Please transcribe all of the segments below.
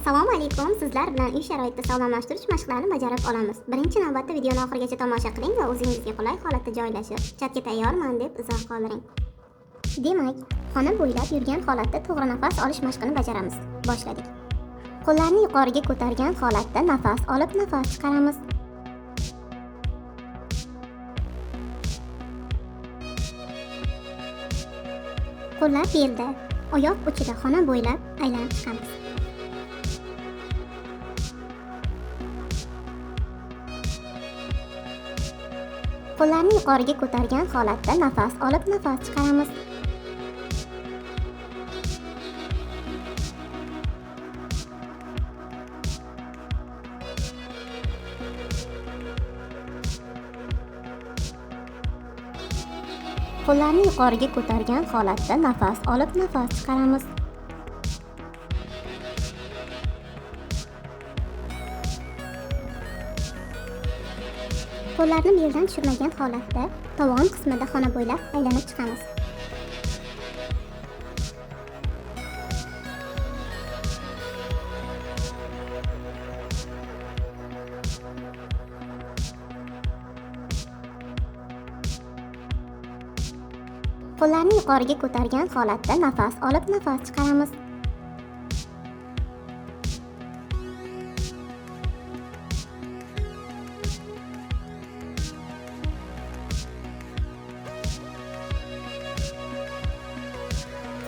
Assalomu alaykum. Sizlar bilan uy sharoitida sog'lomlashtirish mashqlarini bajarib olamiz. Birinchi navbatda videoni oxirigacha tomosha qiling va o'zingizga qulay holatda joylashib, chatga tayyorman deb izoh qoldiring. Demak, xona bo'ylab yurgan holatda to'g'ri nafas olish mashqini bajaramiz. Boshladik. Qo'llarni yuqoriga ko'targan holatda nafas olib, nafas chiqaramiz. Qo'llar belda, oyoq uchida xona bo'ylab aylanib chiqamiz. Qo'llarni yuqoriga ko'targan holatda nafas olib, nafas chiqaramiz. Qo'llarni yuqoriga ko'targan holatda nafas olib, nafas chiqaramiz. Qo'llarni beldan tushirmagan holatda tovon qismida xona bo'ylab aylanib chiqamiz. Qo'llarni yuqoriga ko'targan holatda nafas olib, nafas chiqaramiz.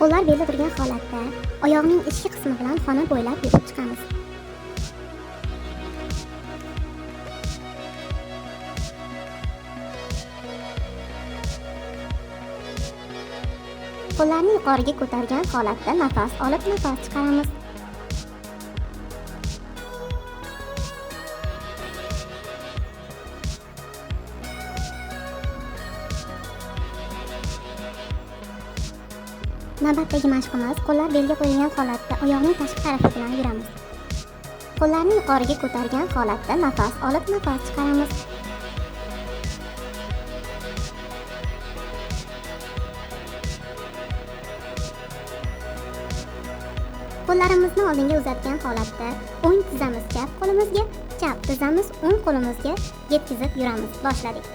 Qo'llar belda turgan holatda oyoqning ichki qismi bilan xona bo'ylab yurib chiqamiz. Qo'llarni yuqoriga ko'targan holatda nafas olib, nafas chiqaramiz. Navbatdagi mashqimiz qo'llar belga qo'yilgan holatda oyoqning tashqi tarafi bilan yuramiz. Qo'llarni yuqoriga ko'targan holatda nafas olib, nafas chiqaramiz. Qo'llarimizni oldinga uzatgan holatda o'ng tizzamiz chap qo'limizga, chap tizzamiz o'ng qo'limizga yetkazib yuramiz. Boshladik.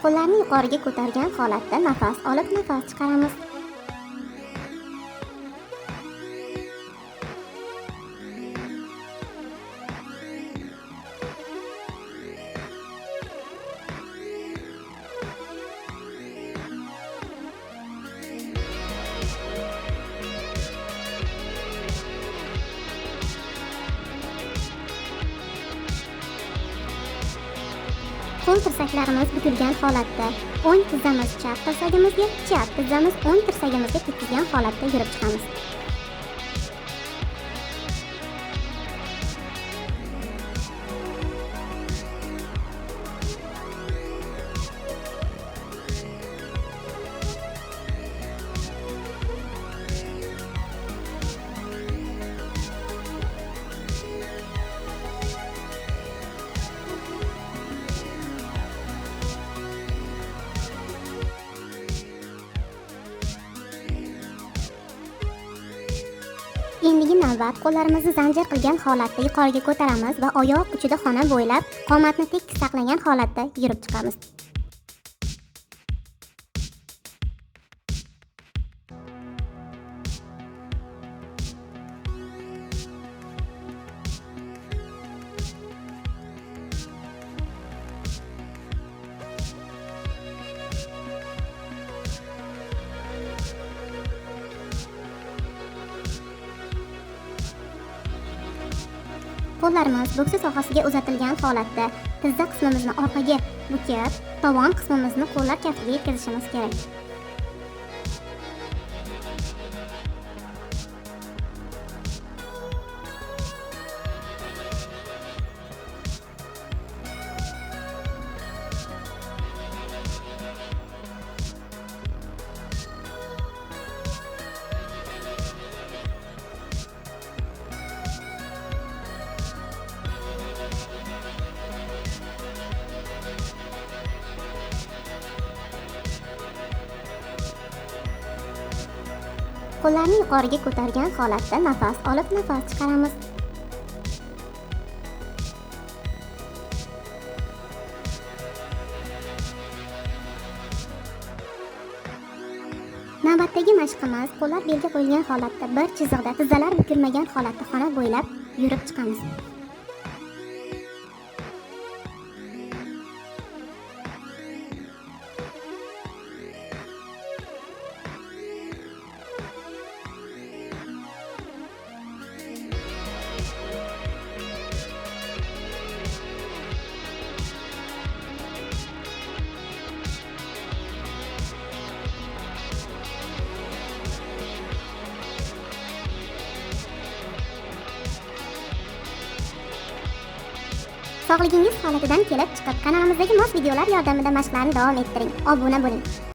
Qo'llarni yuqoriga ko'targan holatda nafas olib, nafas chiqaramiz. Qo'l tirsaklarimiz bukilgan holatda o'ng tizzamiz chap tirsagimizga, chap tizzamiz o'ng tirsagimizga tekkizgan holatda yurib chiqamiz. Endigi navbat qo'llarimizni zanjir qilgan holatda yuqoriga ko'taramiz va oyoq uchida xona bo'ylab qomatni tekis saqlagan holatda yurib chiqamiz. Qo'llarimiz bo'ksa sohasiga uzatilgan holatda tizza qismimizni orqaga bukib, tovon qismimizni qo'llar kaftiga yetkazishimiz kerak. Qo'llarni yuqoriga ko'targan holatda nafas olib, nafas chiqaramiz. Navbatdagi mashqimiz qo'llar belga qo'yilgan holatda bir chiziqda, tizzalar bukilmagan holatda xona bo'ylab yurib chiqamiz. Sog'ligingiz holatidan kelib chiqib, kanalimizdagi mos videolar yordamida mashqlarni davom ettiring. Obuna bo'ling.